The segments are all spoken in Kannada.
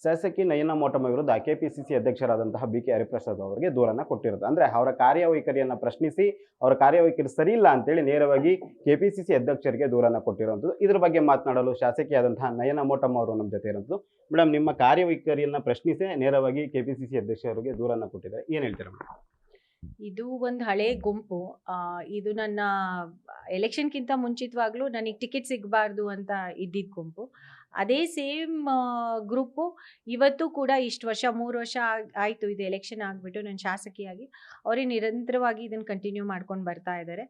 ಶಾಸಕಿ ನಯನಾ ಮೋಟಮ್ಮ ವಿರುದ್ಧ ಕೆಪಿಸಿಸಿ ಅಧ್ಯಕ್ಷರಾದಂತಹ ಬಿ.ಕೆ. ಹರಿಪ್ರಸಾದ್ ಅವರಿಗೆ ದೂರನ್ನ ಕೊಟ್ಟಿರುತ್ತೆ. ಅಂದ್ರೆ ಅವರ ಕಾರ್ಯವೈಖರಿಯನ್ನ ಪ್ರಶ್ನಿಸಿ ಅವರ ಕಾರ್ಯವೈಖರಿ ಸರಿ ಇಲ್ಲ ಅಂತೇಳಿ ನೇರವಾಗಿ ಕೆಪಿಸಿಸಿ ಅಧ್ಯಕ್ಷರಿಗೆ ದೂರನ್ನ ಕೊಟ್ಟಿರುವಂಥದ್ದು. ಇದ್ರ ಬಗ್ಗೆ ಮಾತನಾಡಲು ಶಾಸಕಿಯಾದಂತಹ ನಯನಾ ಮೋಟಮ್ಮ ಅವರು ನಮ್ಮ ಜೊತೆ ಇರುವಂಥದ್ದು. ಮೇಡಮ್, ನಿಮ್ಮ ಕಾರ್ಯವೈಖರಿಯನ್ನ ಪ್ರಶ್ನಿಸಿ ನೇರವಾಗಿ ಕೆಪಿಸಿಸಿ ಅಧ್ಯಕ್ಷರಿಗೆ ದೂರನ್ನ ಕೊಟ್ಟಿದ್ದಾರೆ, ಏನ್ ಹೇಳ್ತೀರಾ ಮೇಡಮ್? ಇದು ಒಂದು ಹಳೆ ಗುಂಪು. ಇದು ನನ್ನ ಎಲೆಕ್ಷನ್ಗಿಂತ ಮುಂಚಿತವಾಗ್ಲೂ ನನಗೆ ಟಿಕೆಟ್ ಸಿಗಬಾರ್ದು ಅಂತ ಇದ್ದಿದ್ದ ಗುಂಪು. ಅದೇ ಸೇಮ್ ಗ್ರೂಪು ಇವತ್ತು ಕೂಡ ಇಷ್ಟು ವರ್ಷ 3 ವರ್ಷ ಆಯಿತು ಇದು ಎಲೆಕ್ಷನ್ ಆಗಿಬಿಟ್ಟು ನಾನು ಶಾಸಕಿಯಾಗಿ. ಅವರೇ ನಿರಂತರವಾಗಿ ಇದನ್ನು ಕಂಟಿನ್ಯೂ ಮಾಡ್ಕೊಂಡು ಬರ್ತಾ ಇದ್ದಾರೆ.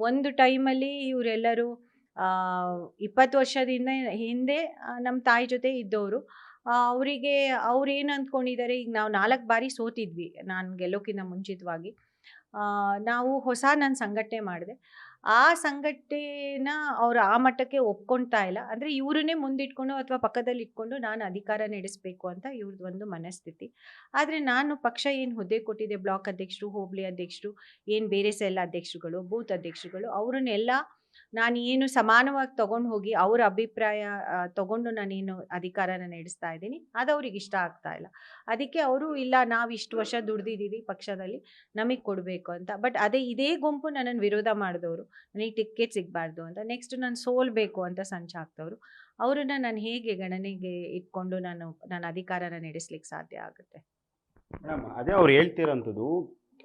ಒಂದು ಟೈಮಲ್ಲಿ ಇವರೆಲ್ಲರೂ 20 ವರ್ಷದಿಂದ ಹಿಂದೆ ನಮ್ಮ ತಾಯಿ ಜೊತೆ ಇದ್ದವರು. ಅವರಿಗೆ ಅವ್ರೇನು ಅಂದ್ಕೊಂಡಿದ್ದಾರೆ, ಈಗ ನಾವು 4 ಬಾರಿ ಸೋತಿದ್ವಿ ನಾನು ಗೆಲ್ಲೋಕ್ಕಿಂತ ಮುಂಚಿತವಾಗಿ. ನಾನು ಸಂಘಟನೆ ಮಾಡಿದೆ. ಆ ಸಂಘಟನೆನ ಅವ್ರು ಆ ಮಟ್ಟಕ್ಕೆ ಒಪ್ಕೊಳ್ತಾ ಇಲ್ಲ. ಅಂದರೆ ಇವ್ರನ್ನೇ ಮುಂದಿಟ್ಕೊಂಡು ಅಥವಾ ಪಕ್ಕದಲ್ಲಿ ಇಟ್ಕೊಂಡು ನಾನು ಅಧಿಕಾರ ನಡೆಸಬೇಕು ಅಂತ ಇವ್ರದ್ದು ಒಂದು ಮನಸ್ಥಿತಿ. ಆದರೆ ನಾನು ಪಕ್ಷ ಏನು ಹುದ್ದೆ ಕೊಟ್ಟಿದೆ, ಬ್ಲಾಕ್ ಅಧ್ಯಕ್ಷರು, ಹೋಬಳಿ ಅಧ್ಯಕ್ಷರು, ಏನು ಬೇರೆ ಸೆಲ್ ಅಧ್ಯಕ್ಷರುಗಳು, ಬೂತ್ ಅಧ್ಯಕ್ಷರುಗಳು, ಅವ್ರನ್ನೆಲ್ಲ ನಾನು ಏನು ಸಮಾನವಾಗಿ ತೊಗೊಂಡು ಹೋಗಿ ಅವ್ರ ಅಭಿಪ್ರಾಯ ತೊಗೊಂಡು ನಾನೇನು ಅಧಿಕಾರನ ನಡೆಸ್ತಾ ಇದ್ದೀನಿ, ಅದು ಅವ್ರಿಗೆ ಇಷ್ಟ ಆಗ್ತಾ ಇಲ್ಲ. ಅದಕ್ಕೆ ಅವರು ಇಲ್ಲ, ನಾವು ಇಷ್ಟು ವರ್ಷ ದುಡ್ದಿದ್ದೀವಿ ಪಕ್ಷದಲ್ಲಿ, ನಮಗೆ ಕೊಡಬೇಕು ಅಂತ. ಬಟ್ ಇದೇ ಗುಂಪು ನನ್ನನ್ನು ವಿರೋಧ ಮಾಡಿದವರು, ನನಗೆ ಟಿಕೆಟ್ ಸಿಗಬಾರ್ದು ಅಂತ, ನೆಕ್ಸ್ಟ್ ನಾನು ಸೋಲ್ಬೇಕು ಅಂತ ಸಂಚಾಗ್ತವ್ರು. ಅವ್ರನ್ನ ನಾನು ಹೇಗೆ ಗಣನೆಗೆ ಇಟ್ಕೊಂಡು ನಾನು ಅಧಿಕಾರನ ನಡೆಸ್ಲಿಕ್ಕೆ ಸಾಧ್ಯ ಆಗುತ್ತೆ? ಮೇಡಮ್, ಅದೇ ಅವ್ರು ಹೇಳ್ತಿರೋಂಥದ್ದು,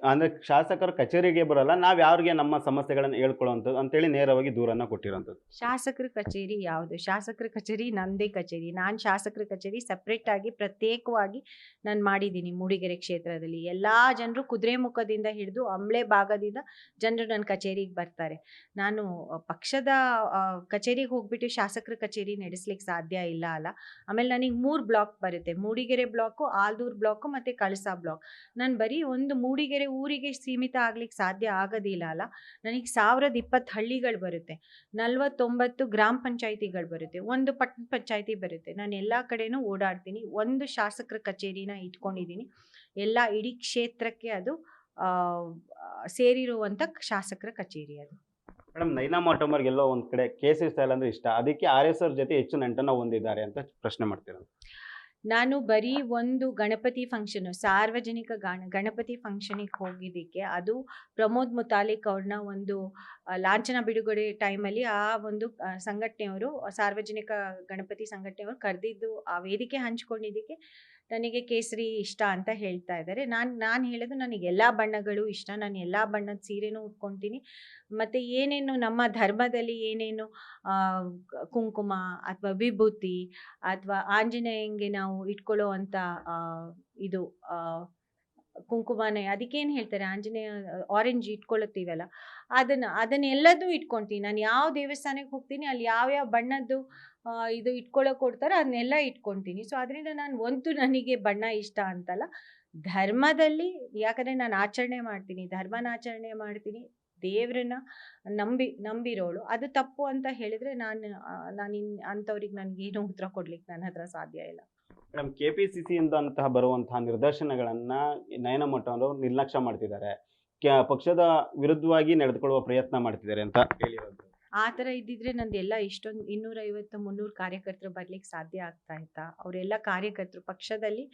ಅಂದ್ರೆ ಶಾಸಕರು ಕಚೇರಿಗೆ ಬರಲ್ಲ, ನಾವ್ ಯಾರಿಗೆ ನಮ್ಮ ಸಮಸ್ಯೆಗಳನ್ನ ಹೇಳ್ಕೊಳ್ಳುವಂಥದ್ದು ಅಂತೇಳಿ ನೇರವಾಗಿ ದೂರನ್ನ ಕೊಟ್ಟಿರೋಂಥದ್ದು. ಶಾಸಕರ ಕಚೇರಿ ಯಾವುದು? ಶಾಸಕರ ಕಚೇರಿ ನಂದೇ ಕಚೇರಿ. ನಾನು ಶಾಸಕರ ಕಚೇರಿ ಸಪ್ರೇಟ್ ಆಗಿ ಪ್ರತ್ಯೇಕವಾಗಿ ನಾನು ಮಾಡಿದ್ದೀನಿ. ಮೂಡಿಗೆರೆ ಕ್ಷೇತ್ರದಲ್ಲಿ ಎಲ್ಲ ಜನರು ಕುದುರೆಮುಖದಿಂದ ಹಿಡಿದು ಅಂಬ್ಳೆ ಭಾಗದಿಂದ ಜನರು ನನ್ನ ಕಚೇರಿಗೆ ಬರ್ತಾರೆ. ನಾನು ಪಕ್ಷದ ಕಚೇರಿಗೆ ಹೋಗ್ಬಿಟ್ಟು ಶಾಸಕರ ಕಚೇರಿ ನಡೆಸ್ಲಿಕ್ಕೆ ಸಾಧ್ಯ ಇಲ್ಲ ಅಲ್ಲ. ಆಮೇಲೆ ನನಗೆ 3 ಬ್ಲಾಕ್ ಬರುತ್ತೆ, ಮೂಡಿಗೆರೆ ಬ್ಲಾಕು, ಆಲ್ದೂರು ಬ್ಲಾಕು ಮತ್ತು ಕಳಸಾ ಬ್ಲಾಕ್. ನಾನು ಬರೀ ಒಂದು ಮೂಡಿಗೆರೆ ಊರಿಗೆ ಸೀಮಿತ ಆಗ್ಲಿಕ್ಕೆ ಸಾಧ್ಯ ಆಗೋದಿಲ್ಲ ಅಲ್ಲ. ನನಗೆ 1020 ಹಳ್ಳಿಗಳು ಬರುತ್ತೆ, 49 ಗ್ರಾಮ ಪಂಚಾಯಿತಿಗಳು ಬರುತ್ತೆ, ಒಂದು ಪಟ್ಟಣ ಪಂಚಾಯಿತಿ ಬರುತ್ತೆ. ನಾನು ಎಲ್ಲ ಕಡೆನೂ ಓಡಾಡ್ತೀನಿ. ಒಂದು ಶಾಸಕರ ಕಚೇರಿನ ಇಟ್ಕೊಂಡಿದ್ದೀನಿ. ಎಲ್ಲ ಇಡೀ ಕ್ಷೇತ್ರಕ್ಕೆ ಅದು ಸೇರಿರುವಂಥ ಶಾಸಕರ ಕಚೇರಿ ಅದು. ಮೇಡಮ್, ನಯನಾ ಮೋಟಮ್ಮರ್ಗೆ ಎಲ್ಲೋ ಒಂದ್ ಕಡೆ ಕೇಸರಿ ಸ್ಟೈಲ್ ಅಂದ್ರೆ ಇಷ್ಟ, ಅದಕ್ಕೆ RS ಅವ್ರ ಜೊತೆ ಹೆಚ್ಚು ನಂಟನ್ನ ಹೊಂದಿದ್ದಾರೆ ಅಂತ ಪ್ರಶ್ನೆ ಮಾಡ್ತಿರೋದು. ನಾನು ಬರೀ ಒಂದು ಗಣಪತಿ ಫಂಕ್ಷನು, ಸಾರ್ವಜನಿಕ ಗಣಪತಿ ಫಂಕ್ಷನಿಗೆ ಹೋಗಿದ್ದಕ್ಕೆ, ಅದು ಪ್ರಮೋದ್ ಮುತಾಲಿಕ್ ಅವ್ರನ್ನ ಒಂದು ಲಾಂಛನ ಬಿಡುಗಡೆ ಟೈಮಲ್ಲಿ ಆ ಒಂದು ಸಂಘಟನೆಯವರು, ಸಾರ್ವಜನಿಕ ಗಣಪತಿ ಸಂಘಟನೆಯವರು ಕರೆದಿದ್ದು, ಆ ವೇದಿಕೆ ಹಂಚ್ಕೊಂಡಿದ್ದಕ್ಕೆ ನನಗೆ ಕೇಸರಿ ಇಷ್ಟ ಅಂತ ಹೇಳ್ತಾ ಇದ್ದಾರೆ. ನಾನು ಹೇಳೋದು, ನನಗೆ ಎಲ್ಲ ಬಣ್ಣಗಳು ಇಷ್ಟ. ನಾನು ಎಲ್ಲ ಬಣ್ಣದ ಸೀರೆನೂ ಉಟ್ಕೊತೀನಿ. ಮತ್ತು ಏನೇನು ನಮ್ಮ ಧರ್ಮದಲ್ಲಿ ಏನೇನು ಕುಂಕುಮ ಅಥವಾ ವಿಭೂತಿ ಅಥವಾ ಆಂಜನೇಯಂಗೆ ನಾವು ಇಟ್ಕೊಳ್ಳೋ ಅಂಥ ಇದು ಕುಂಕುಮನೇ, ಅದಕ್ಕೇನು ಹೇಳ್ತಾರೆ, ಆಂಜನೇಯ ಆರೆಂಜ್ ಇಟ್ಕೊಳ್ಳುತ್ತೀವಲ್ಲ, ಅದನ್ನೆಲ್ಲದೂ ಇಟ್ಕೊತೀನಿ. ನಾನು ಯಾವ ದೇವಸ್ಥಾನಕ್ಕೆ ಹೋಗ್ತೀನಿ ಅಲ್ಲಿ ಯಾವ್ಯಾವ ಬಣ್ಣದ್ದು ಇದು ಇಟ್ಕೊಳ್ಳೋಕೆ ಕೊಡ್ತಾರೋ ಅದನ್ನೆಲ್ಲ ಇಟ್ಕೊತೀನಿ. ಸೊ ಅದರಿಂದ ನನಗೆ ಬಣ್ಣ ಇಷ್ಟ ಅಂತಲ್ಲ, ಧರ್ಮದಲ್ಲಿ ಯಾಕಂದರೆ ನಾನು ಧರ್ಮನಾಚರಣೆ ಮಾಡ್ತೀನಿ, ದೇವ್ರನ್ನ ನಂಬಿರೋಳು. ಅದು ತಪ್ಪು ಅಂತ ಹೇಳಿದರೆ ನಾನು ಅಂಥವ್ರಿಗೆ ನನಗೇನು ಉತ್ತರ ಕೊಡ್ಲಿಕ್ಕೆ ನನ್ನ ಹತ್ರ ಸಾಧ್ಯ ಇಲ್ಲ. ಮೇಡಮ್, KPCC ಇಂದಂತಹ ಬರುವಂತಹ ನಿರ್ದೇಶನಗಳನ್ನ ನಯನಾ ಮೋಟಮ್ಮ ಅವರು ನಿರ್ಲಕ್ಷ್ಯ ಮಾಡ್ತಿದ್ದಾರೆ, ಪಕ್ಷದ ವಿರುದ್ಧವಾಗಿ ನಡೆದುಕೊಳ್ಳುವ ಪ್ರಯತ್ನ ಮಾಡ್ತಿದ್ದಾರೆ ಅಂತ ಹೇಳಿರೋದು. ಆ ಥರ ಇದ್ದಿದ್ರೆ ನಂದೆಲ್ಲ ಇಷ್ಟೊಂದು 250-300 ಕಾರ್ಯಕರ್ತರು ಬರ್ಲಿಕ್ಕೆ ಸಾಧ್ಯ ಆಗ್ತಾ ಇತ್ತಾ? ಅವರೆಲ್ಲ ಕಾರ್ಯಕರ್ತರು ಪಕ್ಷದಲ್ಲಿ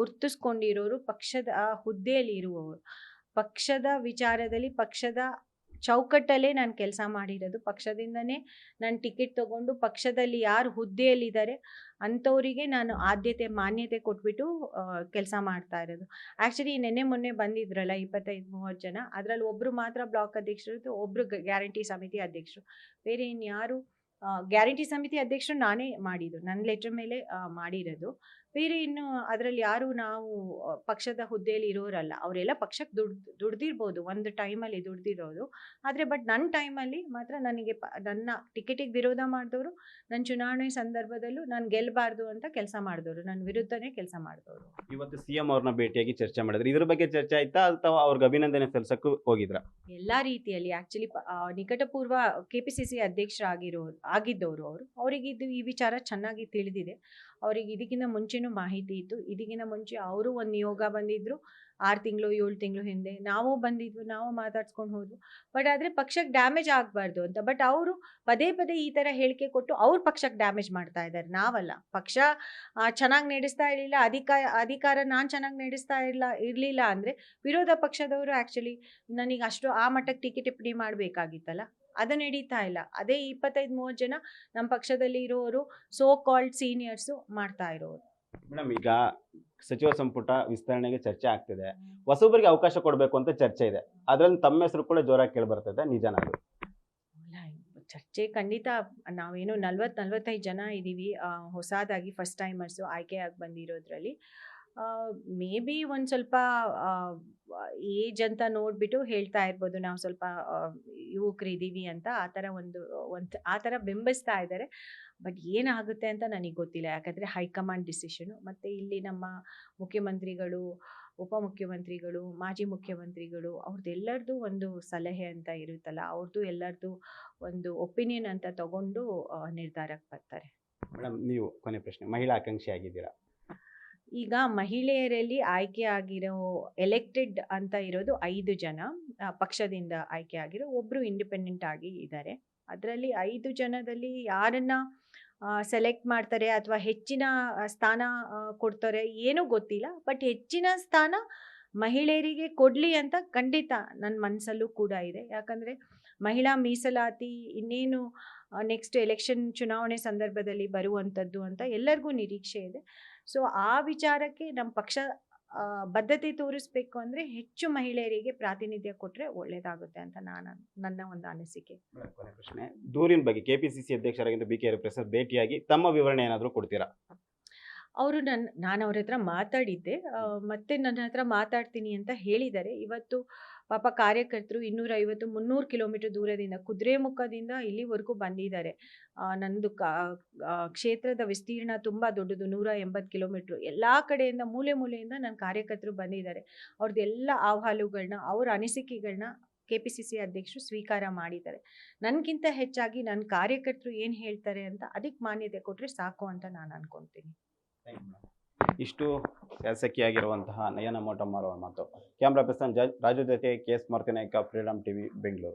ಗುರ್ತಿಸ್ಕೊಂಡಿರೋರು, ಪಕ್ಷದ ಹುದ್ದೆಯಲ್ಲಿ ಇರುವವರು, ಪಕ್ಷದ ವಿಚಾರದಲ್ಲಿ ಪಕ್ಷದ ಚೌಕಟ್ಟಲ್ಲೇ ನಾನು ಕೆಲಸ ಮಾಡಿರೋದು. ಪಕ್ಷದಿಂದನೇ ನಾನು ಟಿಕೆಟ್ ತೊಗೊಂಡು ಪಕ್ಷದಲ್ಲಿ ಯಾರು ಹುದ್ದೆಯಲ್ಲಿದ್ದಾರೆ ಅಂಥವರಿಗೆ ನಾನು ಮಾನ್ಯತೆ ಕೊಟ್ಬಿಟ್ಟು ಕೆಲಸ ಮಾಡ್ತಾ ಇರೋದು. ಆ್ಯಕ್ಚುಲಿ ಮೊನ್ನೆ ಬಂದಿದ್ರಲ್ಲ 25-30 ಜನ, ಅದರಲ್ಲಿ ಒಬ್ಬರು ಮಾತ್ರ ಬ್ಲಾಕ್ ಅಧ್ಯಕ್ಷರು, ಒಬ್ಬರು ಗ್ಯಾರಂಟಿ ಸಮಿತಿ ಅಧ್ಯಕ್ಷರು. ಬೇರೆ ಇನ್ಯಾರು ಗ್ಯಾರಂಟಿ ಸಮಿತಿ ಅಧ್ಯಕ್ಷರು ನಾನೇ ಮಾಡಿದ್ದು, ನನ್ನ ಲೆಟ್ರ್ ಮೇಲೆ ಮಾಡಿರೋದು. ಬೇರೆ ಇನ್ನು ಅದರಲ್ಲಿ ಯಾರು ನಾವು ಪಕ್ಷದ ಹುದ್ದೆಯಲ್ಲಿ ಇರೋರಲ್ಲ. ಅವರೆಲ್ಲ ಪಕ್ಷಕ್ಕೆ ದುಡ್ದಿರ್ಬೋದು, ಒಂದು ಟೈಮಲ್ಲಿ ದುಡ್ದಿರೋದು. ಆದರೆ ನನ್ನ ಟೈಮಲ್ಲಿ ಮಾತ್ರ ನನಗೆ ನನ್ನ ಟಿಕೆಟಿಗೆ ವಿರೋಧ ಮಾಡಿದವರು, ನನ್ನ ಚುನಾವಣೆ ಸಂದರ್ಭದಲ್ಲೂ ನಾನು ಗೆಲ್ಲಬಾರ್ದು ಅಂತ ಕೆಲಸ ಮಾಡಿದವರು, ನನ್ನ ವಿರುದ್ಧನೇ ಕೆಲಸ ಮಾಡಿದವರು. ಇವತ್ತು CM ಅವ್ರನ್ನ ಭೇಟಿಯಾಗಿ ಚರ್ಚೆ ಮಾಡಿದ್ರೆ ಇದ್ರ ಬಗ್ಗೆ ಚರ್ಚೆ ಆಯ್ತಾ ಅಥವಾ ಅವ್ರಿಗೆ ಅಭಿನಂದನೆ ಸಲ್ಲಿಸಕ್ಕೂ ಹೋಗಿದ್ರ? ಎಲ್ಲ ರೀತಿಯಲ್ಲಿ ಆ್ಯಕ್ಚುಲಿ ನಿಕಟಪೂರ್ವ KPCC ಆಗಿದ್ದವರು ಅವರಿಗೆ ಈ ವಿಚಾರ ಚೆನ್ನಾಗಿ ತಿಳಿದಿದೆ. ಅವರಿಗೆ ಇದಕ್ಕಿಂತ ಮುಂಚೆನೂ ಮಾಹಿತಿ ಇತ್ತು. ಇದಕ್ಕಿಂತ ಮುಂಚೆ ಅವರು ಒಂದು ನಿಯೋಗ ಬಂದಿದ್ರು 6 ತಿಂಗಳು 7 ತಿಂಗಳು ಹಿಂದೆ. ನಾವು ಬಂದಿದ್ವಿ, ನಾವು ಮಾತಾಡ್ಸ್ಕೊಂಡು ಹೋದ್ವು. ಬಟ್ ಆದರೆ ಪಕ್ಷಕ್ಕೆ ಡ್ಯಾಮೇಜ್ ಆಗಬಾರ್ದು ಅಂತ. ಬಟ್ ಅವರು ಪದೇ ಪದೇ ಈ ಥರ ಹೇಳಿಕೆ ಕೊಟ್ಟು ಅವ್ರ ಪಕ್ಷಕ್ಕೆ ಡ್ಯಾಮೇಜ್ ಮಾಡ್ತಾ ಇದ್ದಾರೆ, ನಾವಲ್ಲ. ಪಕ್ಷ ಚೆನ್ನಾಗಿ ನಡೆಸ್ತಾ ಇರಲಿಲ್ಲ, ಅಧಿಕಾರ ನಾನು ಚೆನ್ನಾಗಿ ನಡೆಸ್ತಾ ಇರಲಿಲ್ಲ ಅಂದರೆ ವಿರೋಧ ಪಕ್ಷದವರು ಆ್ಯಕ್ಚುಲಿ ನನಗೆ ಅಷ್ಟು ಆ ಮಟ್ಟಕ್ಕೆ ಟೀಕೆ ಟಿಪ್ಪಣಿ ಮಾಡಬೇಕಾಗಿತ್ತಲ್ಲ, ಅದು ನಡೀತಾ ಇಲ್ಲ. ಅದೇ 25-30 ಜನ ನಮ್ಮ ಪಕ್ಷದಲ್ಲಿ ಇರೋರು ಸೋ ಕಾಲ್ಡ್ ಸೀನಿಯರ್ಸು ಮಾಡ್ತಾ ಇರೋರು. ಮೇಡಮ್, ಈಗ ಸಚಿವ ಸಂಪುಟ ವಿಸ್ತರಣೆಗೆ ಚರ್ಚೆ ಆಗ್ತಿದೆ, ಹೊಸಬರಿಗೆ ಅವಕಾಶ ಕೊಡಬೇಕು ಅಂತ ಚರ್ಚೆ ಇದೆ. ಅದರಲ್ಲಿ ತಮ್ಮ ಹೆಸರು ಕೂಡ ಜೋರಾಗಿ ಕೇಳಿ ಬರ್ತದೆ, ನಿಜನಾ ಅದು? ಚರ್ಚೆ ಖಂಡಿತ. ನಾವೇನು 40-45 ಜನ ಇದ್ದೀವಿ, ಹೊಸದಾಗಿ ಫಸ್ಟ್ ಟೈಮರ್ಸು ಆಯ್ಕೆಯಾಗಿ ಬಂದಿರೋದ್ರಲ್ಲಿ. ಮೇ ಬಿ ಒಂದು ಸ್ವಲ್ಪ ಏಜ್ ಅಂತ ನೋಡಿಬಿಟ್ಟು ಹೇಳ್ತಾ ಇರ್ಬೋದು, ನಾವು ಸ್ವಲ್ಪ ಯುವಕರಿದ್ದೀವಿ ಅಂತ. ಆ ಥರ ಬಿಂಬಿಸ್ತಾ ಇದ್ದಾರೆ. ಬಟ್ ಏನಾಗುತ್ತೆ ಅಂತ ನನಗೆ ಗೊತ್ತಿಲ್ಲ, ಯಾಕಂದರೆ ಹೈಕಮಾಂಡ್ ಡಿಸಿಷನು. ಮತ್ತು ಇಲ್ಲಿ ನಮ್ಮ ಮುಖ್ಯಮಂತ್ರಿಗಳು, ಉಪಮುಖ್ಯಮಂತ್ರಿಗಳು, ಮಾಜಿ ಮುಖ್ಯಮಂತ್ರಿಗಳು ಅವ್ರದ್ದೆಲ್ಲರದು ಒಂದು ಸಲಹೆ ಅಂತ ಇರುತ್ತಲ್ಲ, ಅವ್ರದ್ದು ಎಲ್ಲರದು ಒಂದು ಒಪಿನಿಯನ್ ಅಂತ ತಗೊಂಡು ನಿರ್ಧಾರಕ್ಕೆ ಬರ್ತಾರೆ. ಮೇಡಮ್, ನೀವು ಕೊನೆ ಪ್ರಶ್ನೆ, ಮಹಿಳಾ ಆಕಾಂಕ್ಷಿ ಆಗಿದ್ದೀರಾ. ಈಗ ಮಹಿಳೆಯರಲ್ಲಿ ಆಯ್ಕೆ ಆಗಿರೋ ಎಲೆಕ್ಟೆಡ್ ಅಂತ ಇರೋದು 5 ಜನ ಪಕ್ಷದಿಂದ ಆಯ್ಕೆ ಆಗಿರೋ, ಒಬ್ಬರು ಇಂಡಿಪೆಂಡೆಂಟ್ ಆಗಿ ಇದ್ದಾರೆ. ಅದರಲ್ಲಿ 5 ಜನದಲ್ಲಿ ಯಾರನ್ನ ಸೆಲೆಕ್ಟ್ ಮಾಡ್ತಾರೆ ಅಥವಾ ಹೆಚ್ಚಿನ ಸ್ಥಾನ ಕೊಡ್ತಾರೆ ಏನೂ ಗೊತ್ತಿಲ್ಲ. ಬಟ್ ಹೆಚ್ಚಿನ ಸ್ಥಾನ ಮಹಿಳೆಯರಿಗೆ ಕೊಡಲಿ ಅಂತ ಖಂಡಿತ ನನ್ನ ಮನಸ್ಸಲ್ಲೂ ಕೂಡ ಇದೆ. ಯಾಕಂದರೆ ಮಹಿಳಾ ಮೀಸಲಾತಿ ಇನ್ನೇನು ನೆಕ್ಸ್ಟ್ ಎಲೆಕ್ಷನ್ ಚುನಾವಣೆ ಸಂದರ್ಭದಲ್ಲಿ ಬರುವಂಥದ್ದು ಅಂತ ಎಲ್ಲರಿಗೂ ನಿರೀಕ್ಷೆ ಇದೆ. ಸೊ ಆ ವಿಚಾರಕ್ಕೆ ನಮ್ಮ ಪಕ್ಷ ಬದ್ಧತೆ ತೋರಿಸ್ಬೇಕು ಅಂದರೆ ಹೆಚ್ಚು ಮಹಿಳೆಯರಿಗೆ ಪ್ರಾತಿನಿಧ್ಯ ಕೊಟ್ಟರೆ ಒಳ್ಳೆಯದಾಗುತ್ತೆ ಅಂತ ನನ್ನ ಒಂದು ಅನಿಸಿಕೆ. ಕೊನೆ ಪ್ರಶ್ನೆ, ದೂರಿನ ಬಗ್ಗೆ ಕೆಪಿಸಿಸಿ ಅಧ್ಯಕ್ಷರಾಗಿದ್ದ ಬಿ ಕೆ ಹರಿಪ್ರಸಾದ್ ಭೇಟಿಯಾಗಿ ತಮ್ಮ ವಿವರಣೆ ಏನಾದರೂ ಕೊಡ್ತೀರಾ? ಅವರು ನಾನು ಅವ್ರ ಹತ್ರ ಮಾತಾಡಿದ್ದೆ, ಮತ್ತೆ ನನ್ನ ಹತ್ರ ಮಾತಾಡ್ತೀನಿ ಅಂತ ಹೇಳಿದ್ದಾರೆ. ಇವತ್ತು ಪಾಪ ಕಾರ್ಯಕರ್ತರು 250-300 ಕಿಲೋಮೀಟರ್ ದೂರದಿಂದ ಕುದುರೆಮುಖದಿಂದ ಇಲ್ಲಿವರೆಗೂ ಬಂದಿದ್ದಾರೆ. ನಂದು ಕ್ಷೇತ್ರದ ವಿಸ್ತೀರ್ಣ ತುಂಬ ದೊಡ್ಡದು, 180 ಕಿಲೋಮೀಟ್ರು. ಎಲ್ಲ ಕಡೆಯಿಂದ ಮೂಲೆ ಮೂಲೆಯಿಂದ ನನ್ನ ಕಾರ್ಯಕರ್ತರು ಬಂದಿದ್ದಾರೆ. ಅವ್ರದ್ದೆಲ್ಲ ಅಹವಾಲುಗಳನ್ನ, ಅವ್ರ ಅನಿಸಿಕೆಗಳನ್ನ KPCC ಅಧ್ಯಕ್ಷರು ಸ್ವೀಕಾರ ಮಾಡಿದ್ದಾರೆ. ನನಗಿಂತ ಹೆಚ್ಚಾಗಿ ನನ್ನ ಕಾರ್ಯಕರ್ತರು ಏನು ಹೇಳ್ತಾರೆ ಅಂತ ಅದಕ್ಕೆ ಮಾನ್ಯತೆ ಕೊಟ್ಟರೆ ಸಾಕು ಅಂತ ನಾನು ಅನ್ಕೊತೀನಿ. ಇಷ್ಟು ಶಾಸಕಿಯಾಗಿರುವಂತಹ ನಯನ ಮೋಟಮ್ಮರವರ ಮಾತು. ಕ್ಯಾಮ್ರಾ ಪರ್ಸನ್ ರಾಜು ಜೊತೆ KS Maruti Naik, freedom TV, Bengaluru.